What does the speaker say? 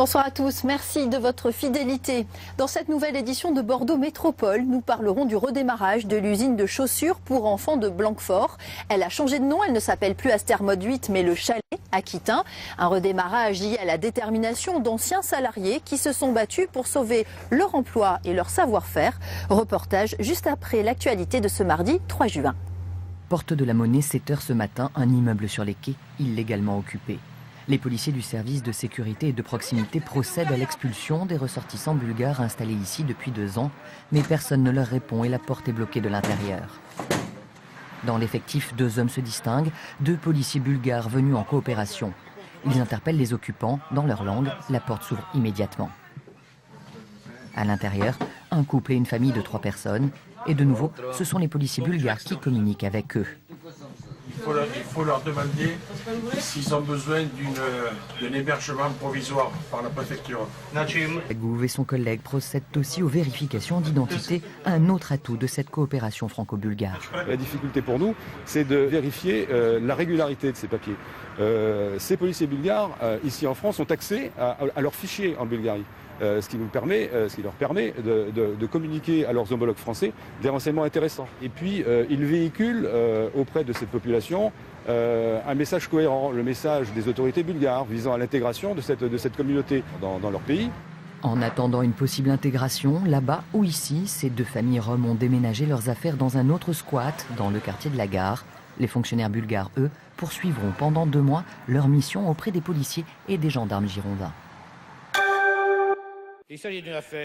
Bonsoir à tous, merci de votre fidélité. Dans cette nouvelle édition de Bordeaux Métropole, nous parlerons du redémarrage de l'usine de chaussures pour enfants de Blanquefort. Elle a changé de nom, elle ne s'appelle plus Astermode 8 mais le Chalet à Quitin. Un redémarrage lié à la détermination d'anciens salariés qui se sont battus pour sauver leur emploi et leur savoir-faire. Reportage juste après l'actualité de ce mardi 3 juin. Porte de la Monnaie, 7 h ce matin, un immeuble sur les quais, illégalement occupé. Les policiers du service de sécurité et de proximité procèdent à l'expulsion des ressortissants bulgares installés ici depuis 2 ans, mais personne ne leur répond et la porte est bloquée de l'intérieur. Dans l'effectif, 2 hommes se distinguent, 2 policiers bulgares venus en coopération. Ils interpellent les occupants, dans leur langue, la porte s'ouvre immédiatement. À l'intérieur, un couple et une famille de 3 personnes. Et de nouveau, ce sont les policiers bulgares qui communiquent avec eux. Il faut leur demander s'ils ont besoin d'un hébergement provisoire par la préfecture. Gouv et son collègue procèdent aussi aux vérifications d'identité, un autre atout de cette coopération franco-bulgare. La difficulté pour nous, c'est de vérifier la régularité de ces papiers. Ces policiers bulgares, ici en France, ont accès à leurs fichiers en Bulgarie. Ce qui leur permet de communiquer à leurs homologues français des renseignements intéressants. Et puis, ils véhiculent auprès de cette population un message cohérent, le message des autorités bulgares visant à l'intégration de cette communauté dans leur pays. En attendant une possible intégration, là-bas ou ici, ces 2 familles roms ont déménagé leurs affaires dans un autre squat, dans le quartier de la Gare. Les fonctionnaires bulgares, eux, poursuivront pendant 2 mois leur mission auprès des policiers et des gendarmes girondins. Il s'agit d'une affaire